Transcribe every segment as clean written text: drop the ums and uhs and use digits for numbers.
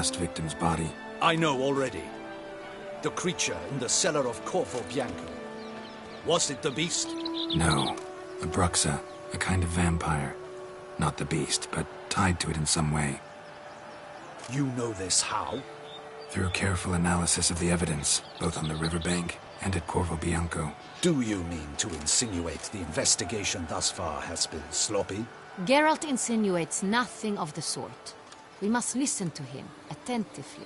last victim's body. I know already. The creature in the cellar of Corvo Bianco. Was it the beast? No. A bruxa, a kind of vampire. Not the beast, but tied to it in some way. You know this how? Through careful analysis of the evidence, both on the riverbank and at Corvo Bianco. Do you mean to insinuate the investigation thus far has been sloppy? Geralt insinuates nothing of the sort. We must listen to him attentively.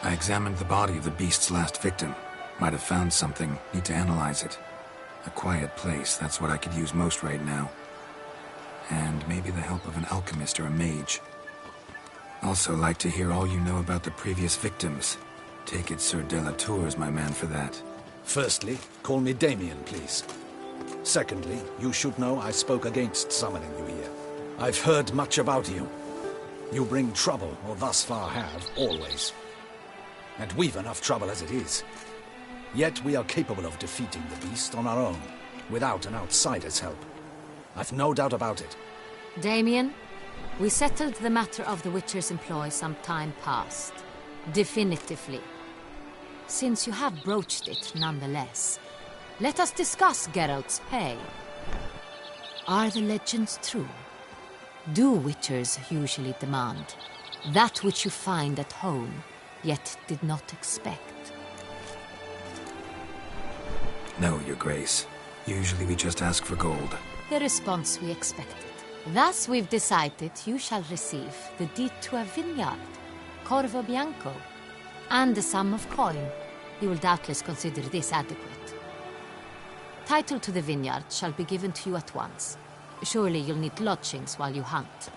I examined the body of the beast's last victim. Might have found something, need to analyze it. A quiet place, that's what I could use most right now. And maybe the help of an alchemist or a mage. Also like to hear all you know about the previous victims. Take it Sir de la Tour is my man for that. Firstly, call me Damien, please. Secondly, you should know I spoke against summoning you here. I've heard much about you. You bring trouble, or thus far have, always. And we've enough trouble as it is. Yet we are capable of defeating the beast on our own, without an outsider's help. I've no doubt about it. Damien, we settled the matter of the Witcher's employ some time past. Definitively. Since you have broached it nonetheless, let us discuss Geralt's pay. Are the legends true? Do Witchers usually demand that which you find at home, yet did not expect? No, Your Grace. Usually we just ask for gold. The response we expected. Thus we've decided you shall receive the deed to a vineyard, Corvo Bianco, and the sum of coin. You will doubtless consider this adequate. Title to the vineyard shall be given to you at once. Surely you'll need lodgings while you hunt.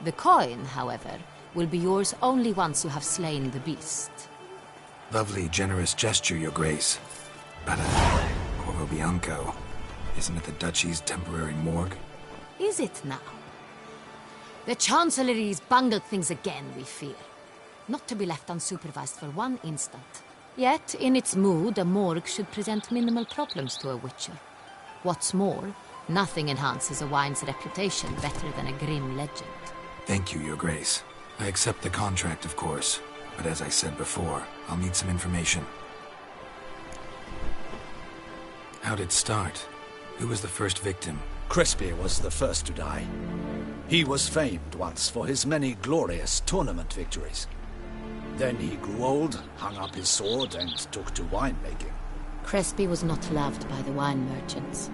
The coin, however, will be yours only once you have slain the beast. Lovely, generous gesture, Your Grace. But, Corvo Bianco, isn't it the Duchy's temporary morgue? Is it now? The Chancellery's bungled things again, we fear. Not to be left unsupervised for one instant. Yet, in its mood, a morgue should present minimal problems to a Witcher. What's more, nothing enhances a wine's reputation better than a grim legend. Thank you, Your Grace. I accept the contract, of course. But as I said before, I'll need some information. How'd it start? Who was the first victim? Crespi was the first to die. He was famed once for his many glorious tournament victories. Then he grew old, hung up his sword, and took to winemaking. Crespi was not loved by the wine merchants.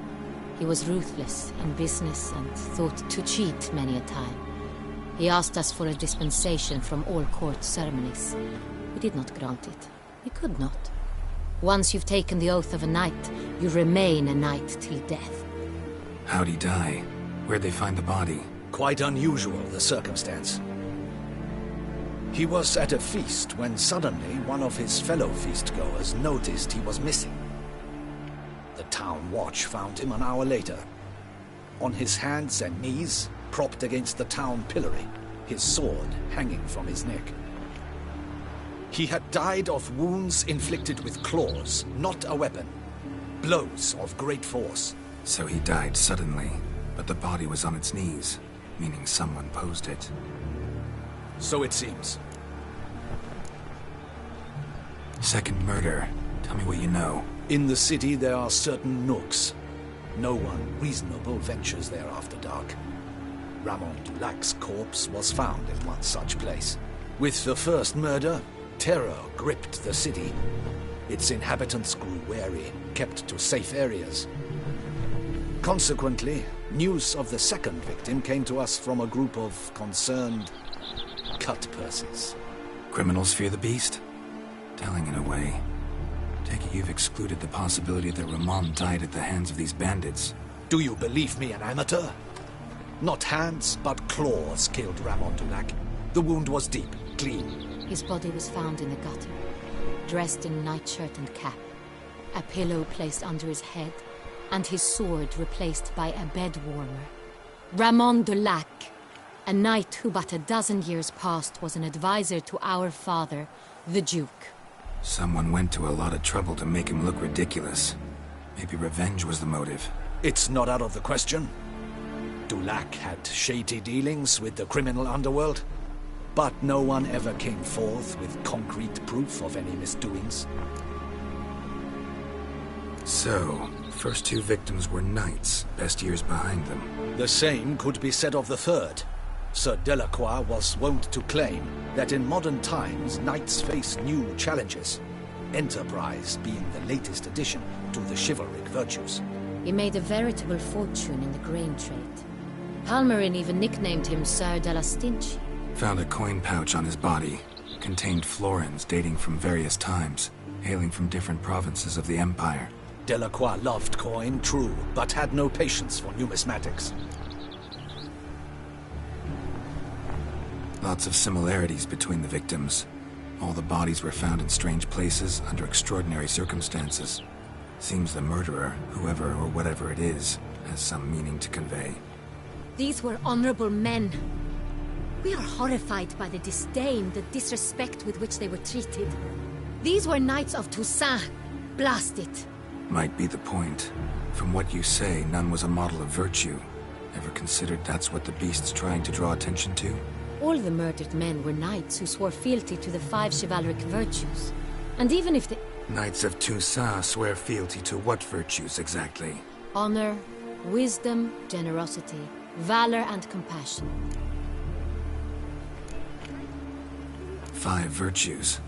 He was ruthless in business and thought to cheat many a time. He asked us for a dispensation from all court ceremonies. We did not grant it. We could not. Once you've taken the oath of a knight, you remain a knight till death. How'd he die? Where'd they find the body? Quite unusual, the circumstance. He was at a feast when suddenly one of his fellow feastgoers noticed he was missing. The town watch found him an hour later. On his hands and knees, propped against the town pillory, his sword hanging from his neck. He had died of wounds inflicted with claws, not a weapon. Blows of great force. So he died suddenly, but the body was on its knees, meaning someone posed it. So it seems. Second murder. Tell me what you know. In the city there are certain nooks. No one reasonable ventures there after dark. Ramon Dulac's corpse was found in one such place. With the first murder, terror gripped the city. Its inhabitants grew wary, kept to safe areas. Consequently, news of the second victim came to us from a group of concerned cut-purses. Criminals fear the beast? Telling in a way. Take it you've excluded the possibility that Ramon died at the hands of these bandits. Do you believe me an amateur? Not hands, but claws killed Ramon Dulac. The wound was deep, clean. His body was found in the gutter, dressed in nightshirt and cap, a pillow placed under his head, and his sword replaced by a bed warmer. Ramon Dulac, A knight who but a dozen years past was an advisor to our father, the Duke. Someone went to a lot of trouble to make him look ridiculous. Maybe revenge was the motive. It's not out of the question. Dulac had shady dealings with the criminal underworld, but no one ever came forth with concrete proof of any misdoings. So, first two victims were knights, Bestia's behind them. The same could be said of the third. Sir Delacroix was wont to claim that in modern times knights face new challenges, enterprise being the latest addition to the chivalric virtues. He made a veritable fortune in the grain trade. Palmerin even nicknamed him Sir de la Stinchi. Found a coin pouch on his body. Contained florins dating from various times, hailing from different provinces of the Empire. Delacroix loved coin, true, but had no patience for numismatics. Lots of similarities between the victims. All the bodies were found in strange places under extraordinary circumstances. Seems the murderer, whoever or whatever it is, has some meaning to convey. These were honorable men. We are horrified by the disdain, the disrespect with which they were treated. These were knights of Toussaint. Blast it. Might be the point. From what you say, none was a model of virtue. Ever considered that's what the beast's trying to draw attention to? All the murdered men were knights who swore fealty to the 5 chivalric virtues. And even if the... Knights of Toussaint swear fealty to what virtues exactly? Honor, wisdom, generosity, valor and compassion. 5 virtues.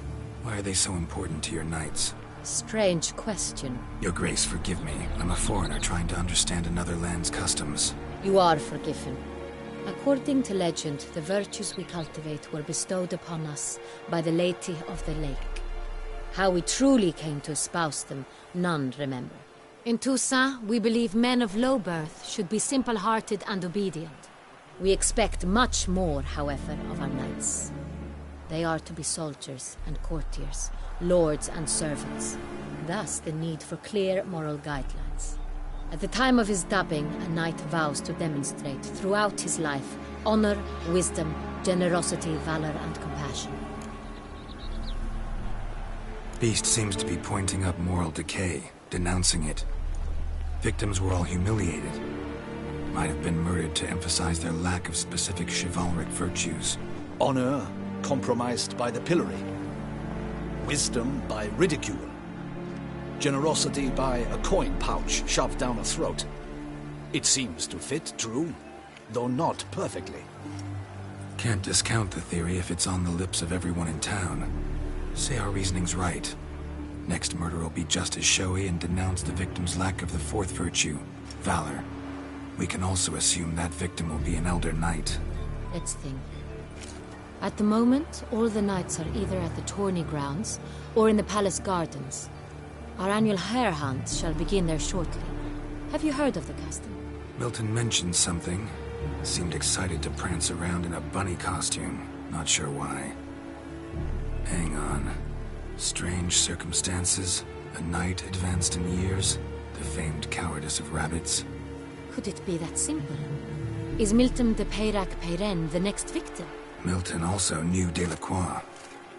Why are they so important to your knights? Strange question. Your Grace, forgive me. I'm a foreigner trying to understand another land's customs. You are forgiven. According to legend, the virtues we cultivate were bestowed upon us by the Lady of the Lake. How we truly came to espouse them, none remember. In Toussaint, we believe men of low birth should be simple-hearted and obedient. We expect much more, however, of our knights. They are to be soldiers and courtiers, lords and servants. Thus the need for clear moral guidelines. At the time of his dubbing, a knight vows to demonstrate throughout his life honor, wisdom, generosity, valor, and compassion. Beast seems to be pointing up moral decay, denouncing it. Victims were all humiliated. Might have been murdered to emphasize their lack of specific chivalric virtues. Honor compromised by the pillory. Wisdom by ridicule. Generosity by a coin pouch shoved down a throat. It seems to fit, true, though not perfectly. Can't discount the theory if it's on the lips of everyone in town. Say our reasoning's right. Next murder will be just as showy and denounce the victim's lack of the 4th virtue, valor. We can also assume that victim will be an elder knight. Let's think. At the moment, all the knights are either at the tourney grounds or in the palace gardens. Our annual hare hunt shall begin there shortly. Have you heard of the custom? Milton mentioned something. Seemed excited to prance around in a bunny costume. Not sure why. Hang on. Strange circumstances. A knight advanced in years. The famed cowardice of rabbits. Could it be that simple? Is Milton de Peyrac-Peyren the next victim? Milton also knew Delacroix.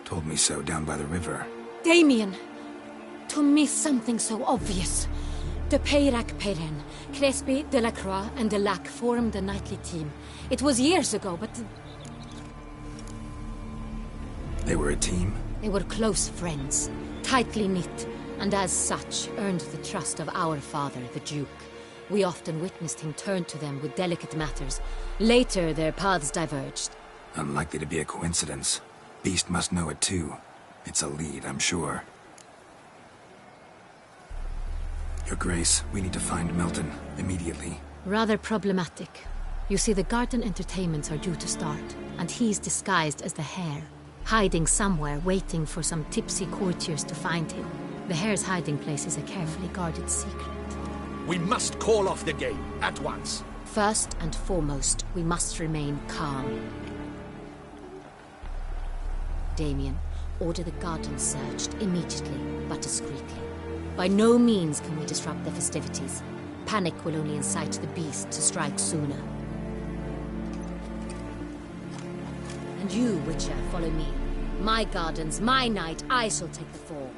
Told me so down by the river. Damien! To miss something so obvious. De Peyrac-Peyren, Crespi, Delacroix, and Delac formed a knightly team. It was years ago, but... They were a team? They were close friends, tightly knit, and as such earned the trust of our father, the Duke. We often witnessed him turn to them with delicate matters. Later, their paths diverged. Unlikely to be a coincidence. Beast must know it too. It's a lead, I'm sure. Your Grace, we need to find Milton, immediately. Rather problematic. You see, the garden entertainments are due to start, and he's disguised as the hare, hiding somewhere, waiting for some tipsy courtiers to find him. The hare's hiding place is a carefully guarded secret. We must call off the game, at once. First and foremost, we must remain calm. Damien, order the garden searched immediately, but discreetly. By no means can we disrupt the festivities. Panic will only incite the beast to strike sooner. And you, Witcher, follow me. My gardens, my night, I shall take the fall.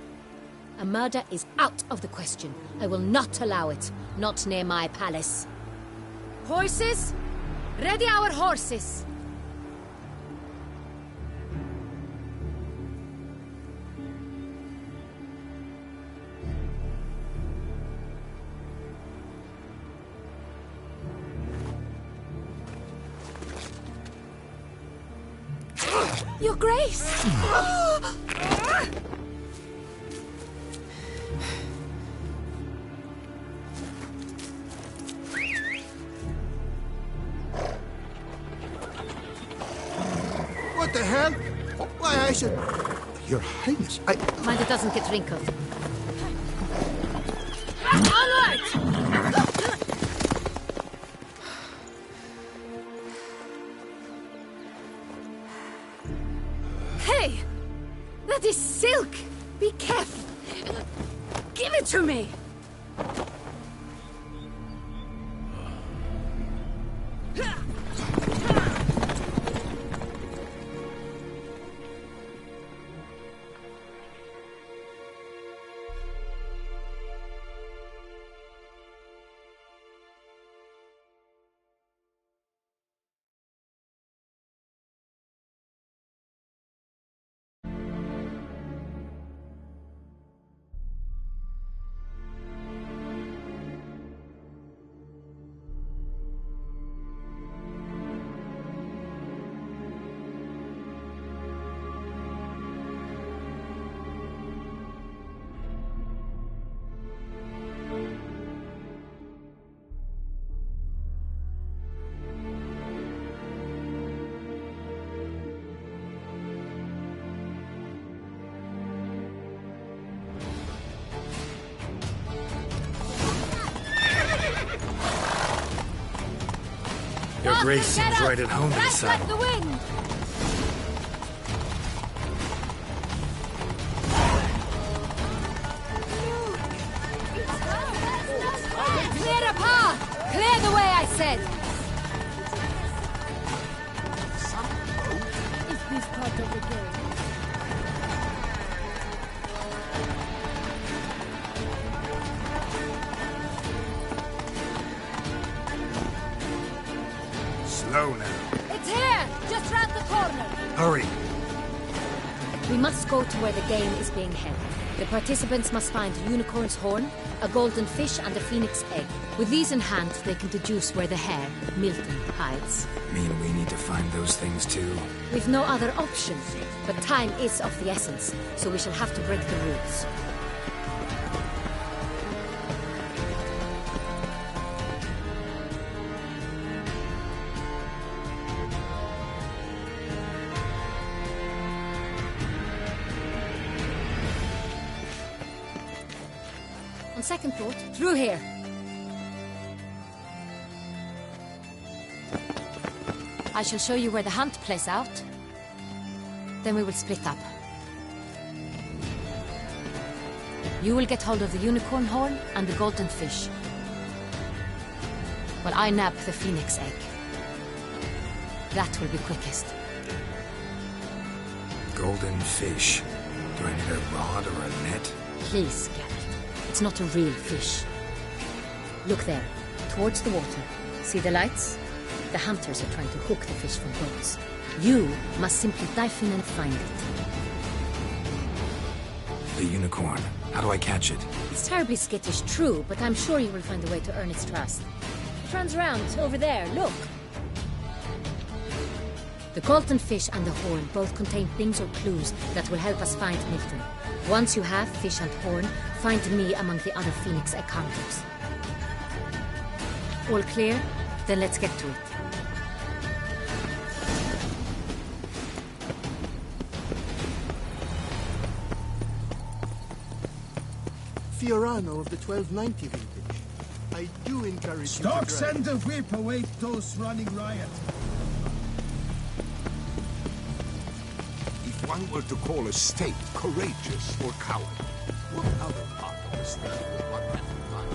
A murder is out of the question. I will not allow it. Not near my palace. Horses? Ready our horses! Your Grace! What the hell? Why, I should... Your Highness, I... Mind it doesn't get wrinkled. Onward! Hey! That is silk! Be careful! Give it to me! Your Grace seems right at home Right inside. like the wind! Clear a path! Clear the way, I said! Is this part of the game? Slow now. It's here! Just round the corner! Hurry. We must go to where the game is being held. The participants must find a unicorn's horn, a golden fish, and a phoenix egg. With these in hand, they can deduce where the hare, Milton, hides. Mean we need to find those things too? We've no other option, but time is of the essence, so we shall have to break the rules. On second thought, through here. I shall show you where the hunt plays out. Then we will split up. You will get hold of the unicorn horn and the golden fish, while I nab the phoenix egg. That will be quickest. Golden fish. Do I need a rod or a net? Please, Geralt. It's not a real fish. Look there, towards the water. See the lights? The hunters are trying to hook the fish from boats. You must simply dive in and find it. The unicorn. How do I catch it? It's terribly skittish, true, but I'm sure you will find a way to earn its trust. It runs around, over there, look. The golden fish and the horn both contain things or clues that will help us find Milton. Once you have fish and horn, find me among the other phoenix egg hunters. All clear? Then let's get to it. Fiorano of the 1290 vintage. I do encourage Stocks you to and the whip await those running riot. If one were to call a state courageous or coward, what other part of the state would one have to find?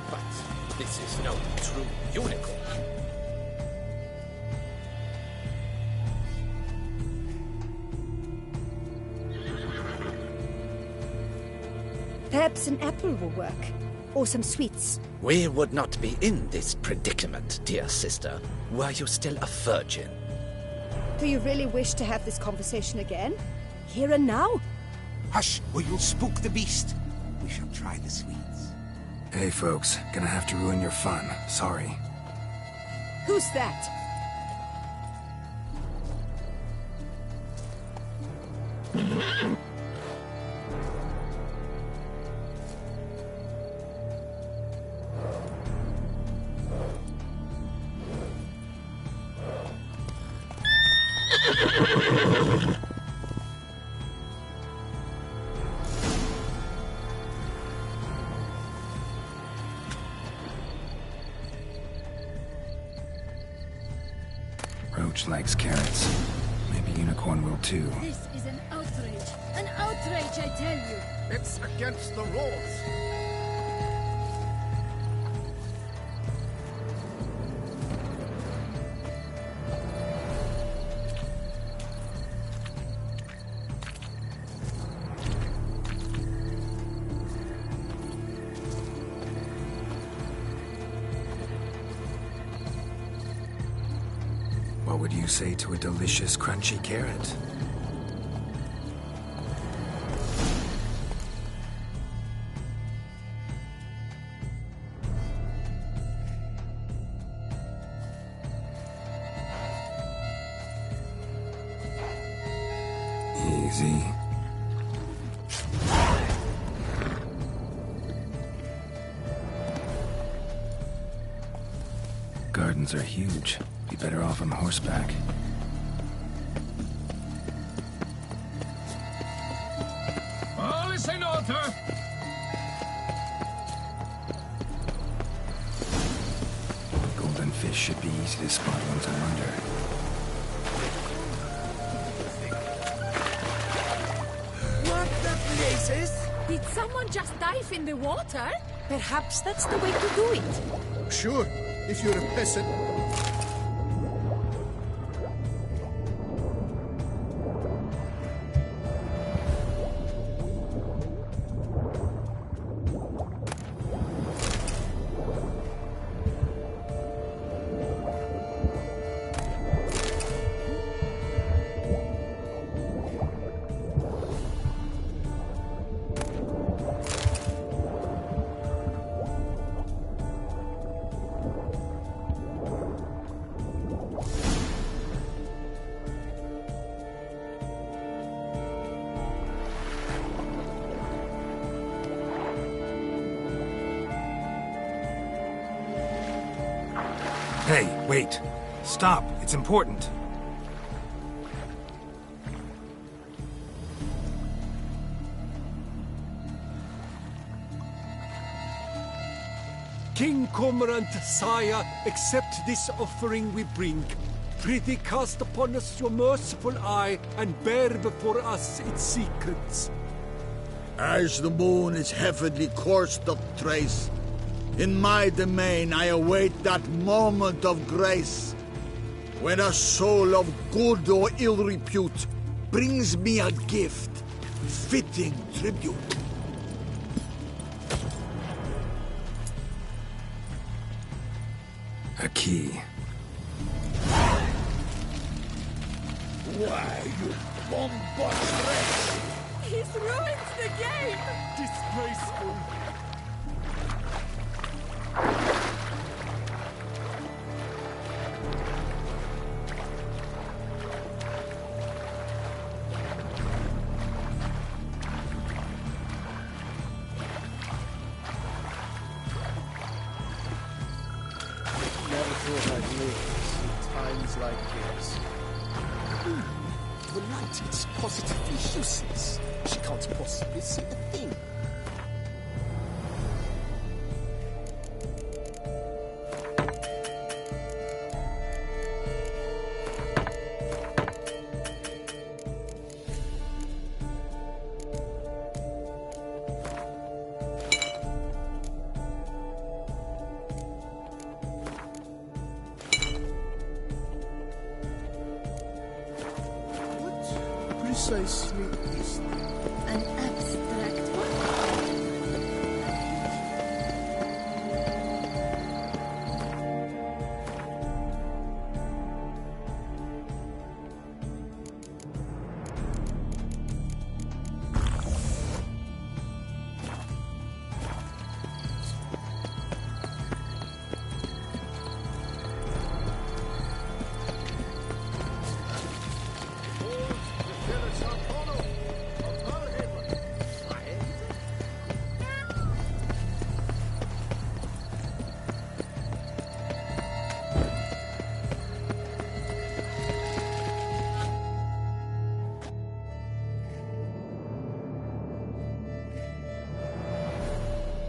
But this is no true unicorn. Perhaps an apple will work. Or some sweets. We would not be in this predicament, dear sister, were you still a virgin. Do you really wish to have this conversation again? Here and now? Hush, or you'll spook the beast. We shall try the sweets. Hey, folks. Gonna have to ruin your fun. Sorry. Who's that? Roach likes carrots. Maybe Unicorn will too. This is an outrage. An outrage, I tell you. It's against the rules. What would you say to a delicious, crunchy carrot? Easy. Gardens are huge. Be better off on horseback. All is in order. Golden fish should be easy to spot once I'm under. What the blazes? Did someone just dive in the water? Perhaps that's the way to do it. Sure, if you're a peasant. Hey, wait. Stop. It's important. King Cormorant, sire, accept this offering we bring. Prithee cast upon us your merciful eye, and bear before us its secrets. As the moon its heavenly course doth trace, in my domain I await that moment of grace, when a soul of good or ill repute brings me a gift, fitting tribute. A key. Why, you bombast! He's ruined the game! Disgraceful. Never thought I'd live to see times like this. The light, it's positively useless. She can't possibly see a thing. Precisely is An abstract one?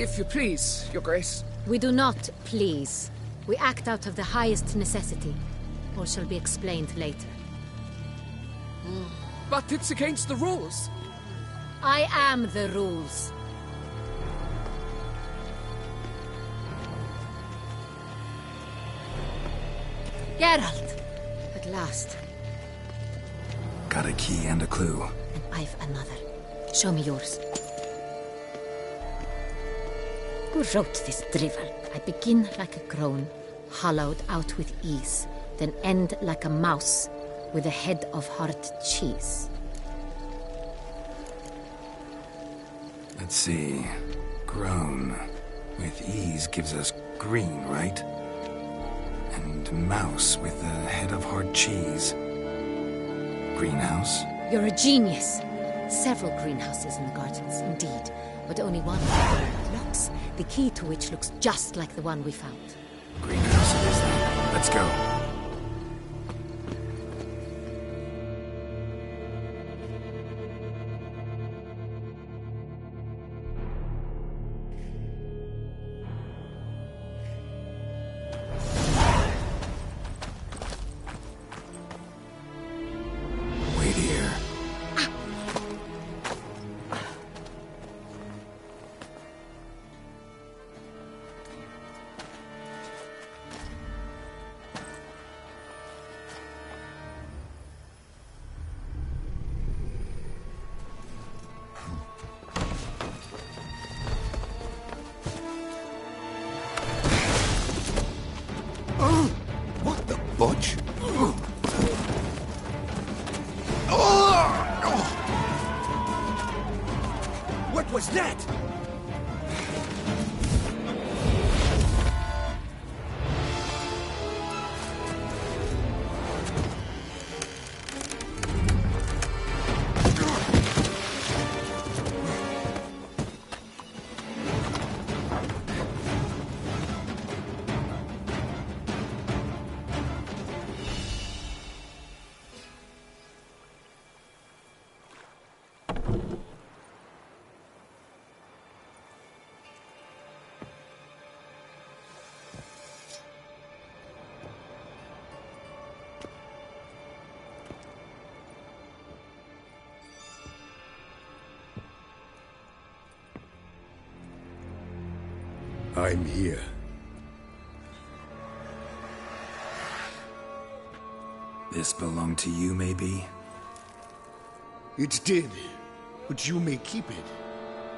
If you please, Your Grace. We do not please. We act out of the highest necessity. All shall be explained later. But it's against the rules. I am the rules. Geralt! At last. Got a key and a clue. And I've another. Show me yours. Who wrote this drivel? I begin like a crone, hollowed out with ease, then end like a mouse, with a head of hard cheese. Let's see. Grown. With ease gives us green, right? And mouse with a head of hard cheese. Greenhouse? You're a genius. Several greenhouses in the gardens, indeed, but only one with locks, the key to which looks just like the one we found. Greenhouse it is then. Let's go. Wait here. What the butch? What was that? I'm here. This belonged to you, maybe? It did, but you may keep it.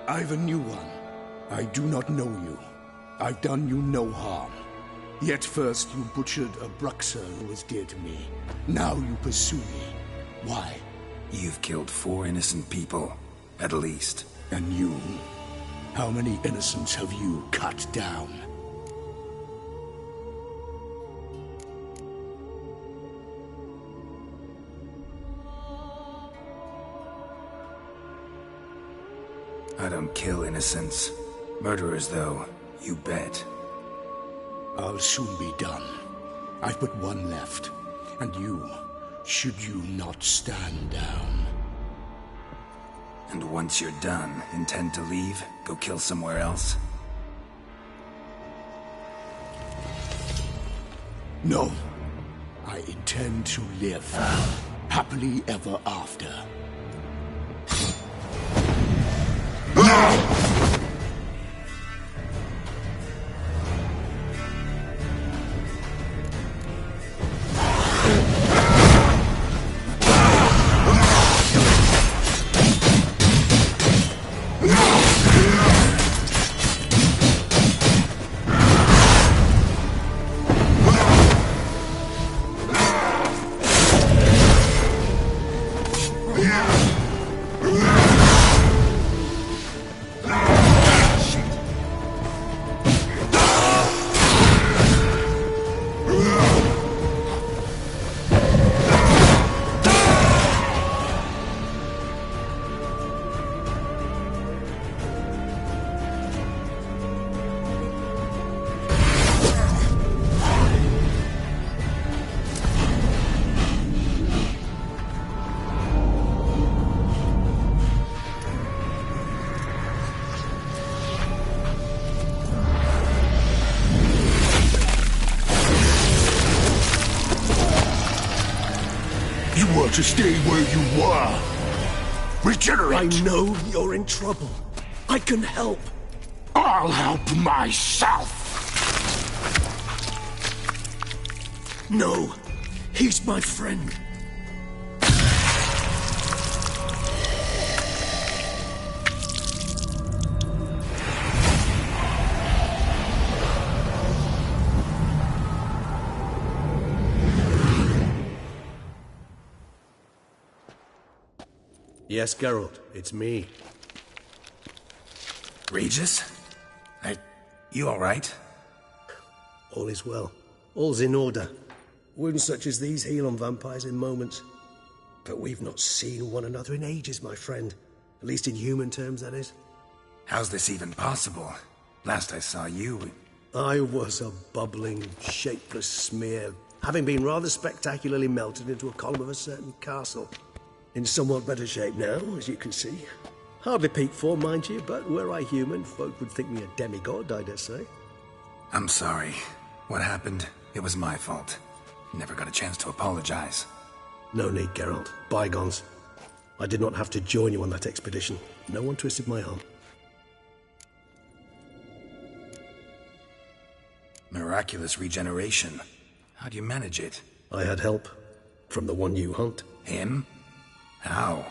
I've a new one. I do not know you. I've done you no harm. Yet first you butchered a Bruxer who was dear to me. Now you pursue me. Why? You've killed 4 innocent people, at least. And you? How many innocents have you cut down? I don't kill innocents. Murderers, though, you bet. I'll soon be done. I've but one left. And you, should you not stand down. And once you're done, intend to leave? Go kill somewhere else? No. I intend to live. Happily ever after. to stay where you were. Regenerate! I know you're in trouble. I can help. I'll help myself! No, he's my friend. Yes, Geralt, it's me. Regis? You alright? All is well. All's in order. Wounds such as these heal on vampires in moments. But we've not seen one another in ages, my friend. At least in human terms, that is. How's this even possible? Last I saw you... I was a bubbling, shapeless smear, having been rather spectacularly melted into a column of a certain castle. In somewhat better shape now, as you can see. Hardly peak form, mind you, but were I human, folk would think me a demigod, I dare say. I'm sorry. What happened, it was my fault. Never got a chance to apologize. No need, Geralt. Bygones. I did not have to join you on that expedition. No one twisted my arm. Miraculous regeneration. How do you manage it? I had help. From the one you hunt. Him? How?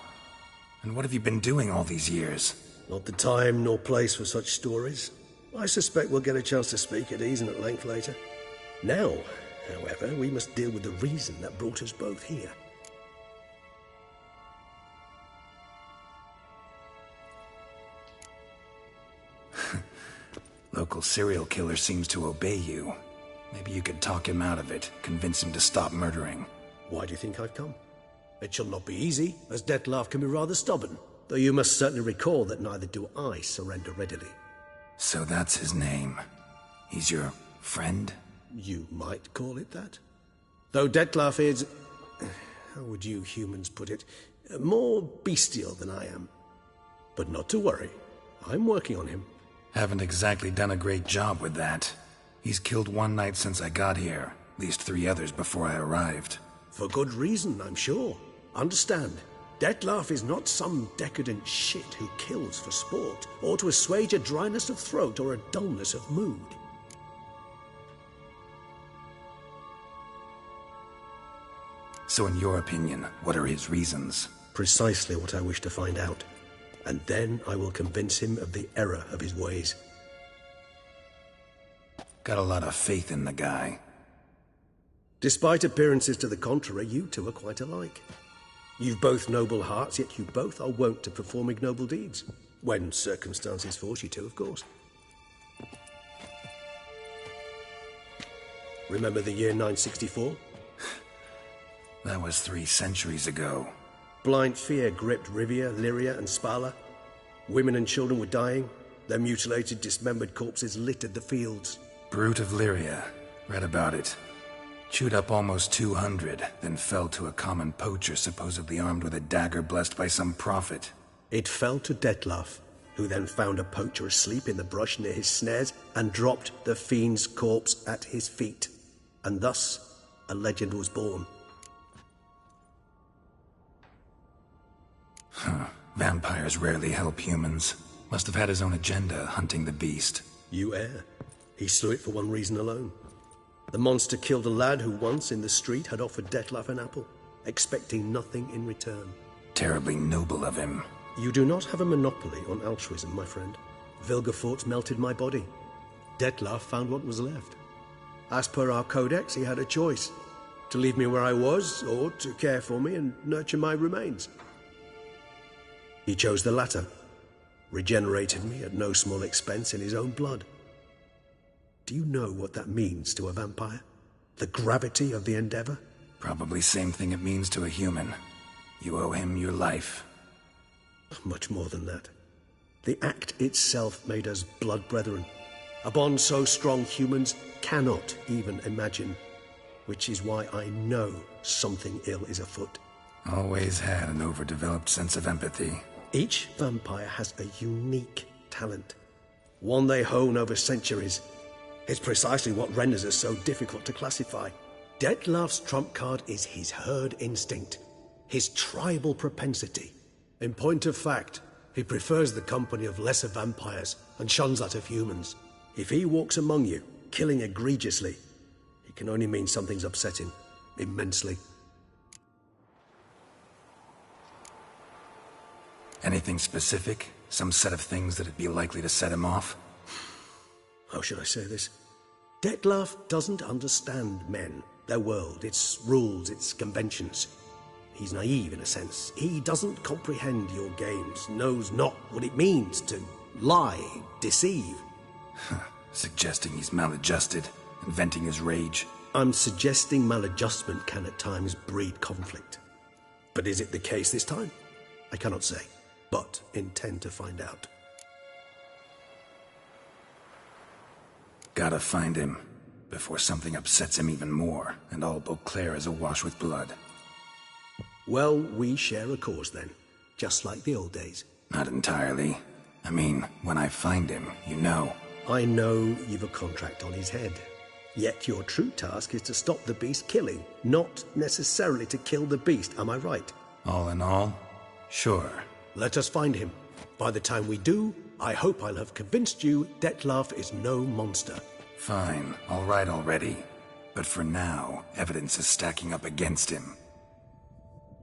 And what have you been doing all these years? Not the time nor place for such stories. I suspect we'll get a chance to speak at ease and at length later. Now, however, we must deal with the reason that brought us both here. Local serial killer seems to obey you. Maybe you could talk him out of it, convince him to stop murdering. Why do you think I've come? It shall not be easy, as Dettlaff can be rather stubborn. Though you must certainly recall that neither do I surrender readily. So that's his name. He's your friend? You might call it that. Though Dettlaff is... how would you humans put it? More bestial than I am. But not to worry. I'm working on him. Haven't exactly done a great job with that. He's killed one knight since I got here. At least 3 others before I arrived. For good reason, I'm sure. Understand, Dettlaff is not some decadent shit who kills for sport, or to assuage a dryness of throat or a dullness of mood. So in your opinion, what are his reasons? Precisely what I wish to find out. And then I will convince him of the error of his ways. Got a lot of faith in the guy. Despite appearances to the contrary, you two are quite alike. You've both noble hearts, yet you both are wont to perform ignoble deeds. When circumstances force you to, of course. Remember the year 964? That was 3 centuries ago. Blind fear gripped Rivia, Lyria, and Spala. Women and children were dying. Their mutilated, dismembered corpses littered the fields. Brute of Lyria. Read about it. Chewed up almost 200, then fell to a common poacher supposedly armed with a dagger blessed by some prophet. It fell to Dettlaff, who then found a poacher asleep in the brush near his snares and dropped the fiend's corpse at his feet. And thus, a legend was born. Vampires rarely help humans. Must have had his own agenda, hunting the beast. You err. He slew it for one reason alone. The monster killed a lad who once, in the street, had offered Dettlaff an apple, expecting nothing in return. Terribly noble of him. You do not have a monopoly on altruism, my friend. Vilgefortz melted my body. Dettlaff found what was left. As per our codex, he had a choice. To leave me where I was, or to care for me and nurture my remains. He chose the latter. Regenerated me at no small expense in his own blood. Do you know what that means to a vampire? The gravity of the endeavor? Probably same thing it means to a human. You owe him your life. Much more than that. The act itself made us blood brethren. A bond so strong humans cannot even imagine. Which is why I know something ill is afoot. Always had an overdeveloped sense of empathy. Each vampire has a unique talent. One they hone over centuries. It's precisely what renders us so difficult to classify. Dettlaff's trump card is his herd instinct. his tribal propensity. In point of fact, he prefers the company of lesser vampires and shuns that of humans. If he walks among you, killing egregiously, it can only mean something's upsetting immensely. Anything specific? Some set of things that'd be likely to set him off? How should I say this? Detlef doesn't understand men, their world, its rules, its conventions. He's naive in a sense. He doesn't comprehend your games, knows not what it means to lie, deceive. Suggesting he's maladjusted, and venting his rage. I'm suggesting maladjustment can at times breed conflict. But is it the case this time? I cannot say, but intend to find out. Gotta find him, before something upsets him even more, and all Beauclair is awash with blood. Well, we share a cause then, just like the old days. Not entirely. I mean, when I find him, you know. I know you've a contract on his head. Yet your true task is to stop the beast killing, not necessarily to kill the beast, am I right? All in all, sure. Let us find him. By the time we do, I hope I'll have convinced you Detlef is no monster. Fine, all right already. But for now, evidence is stacking up against him.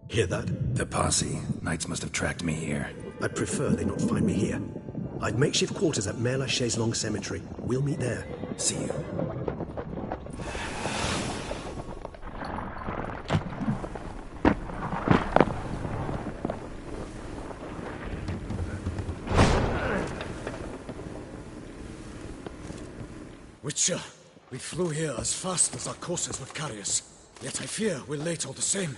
Hear that? The posse. Knights must have tracked me here. I'd prefer they not find me here. I've makeshift quarters at Mère Lachaise Long Cemetery. We'll meet there. See you. Witcher, we flew here as fast as our courses would carry us. Yet I fear we're late all the same.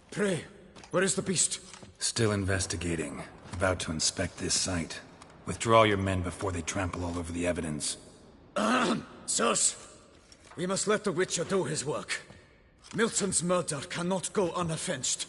Pray, where is the beast? Still investigating. About to inspect this site. Withdraw your men before they trample all over the evidence. Sirs, we must let the Witcher do his work. Milton's murder cannot go unavenged.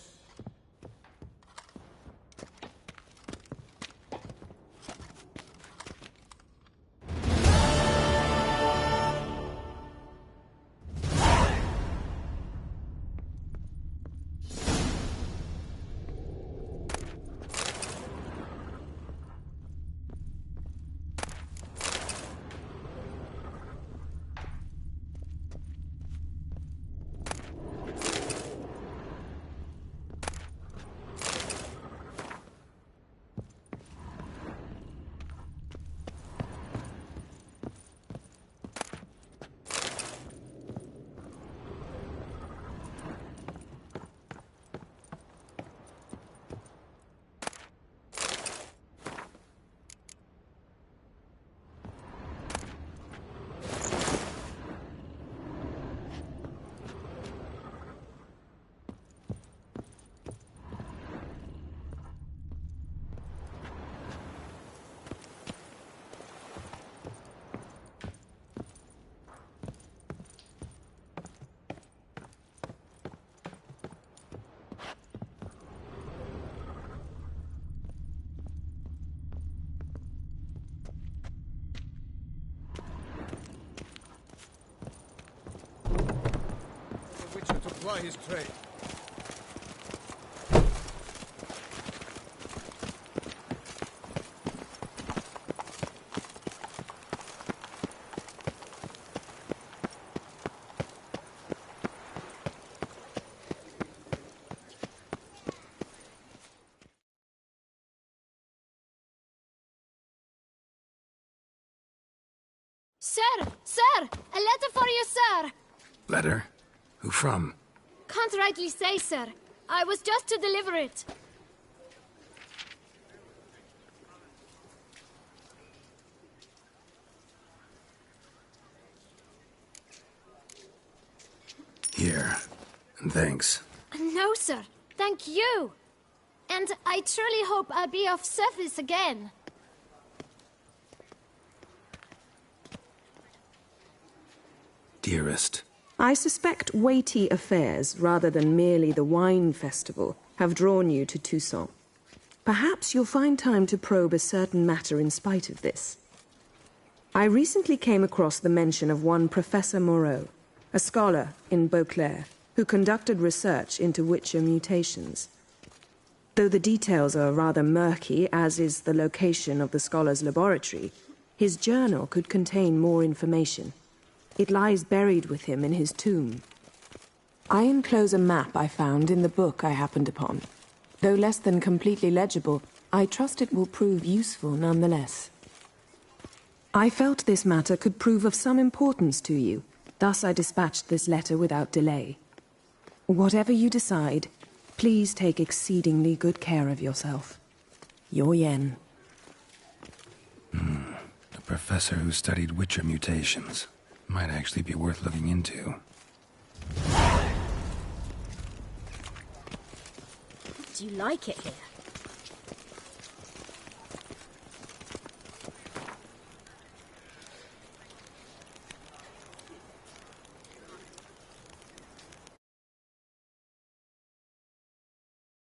To ply his trade. Sir! Sir! A letter for you, sir! Letter? Who from? Can't rightly say, sir. I was just to deliver it. Here. And thanks. No, sir. Thank you. And I truly hope I'll be of service again. Dearest. I suspect weighty affairs, rather than merely the wine festival, have drawn you to Toussaint. Perhaps you'll find time to probe a certain matter in spite of this. I recently came across the mention of one Professor Moreau, a scholar in Beauclair, who conducted research into Witcher mutations. Though the details are rather murky, as is the location of the scholar's laboratory, his journal could contain more information. It lies buried with him in his tomb. I enclose a map I found in the book I happened upon. Though less than completely legible, I trust it will prove useful nonetheless. I felt this matter could prove of some importance to you, thus I dispatched this letter without delay. Whatever you decide, please take exceedingly good care of yourself. Your Yen. A professor who studied Witcher mutations. Might actually be worth looking into. Do you like it here?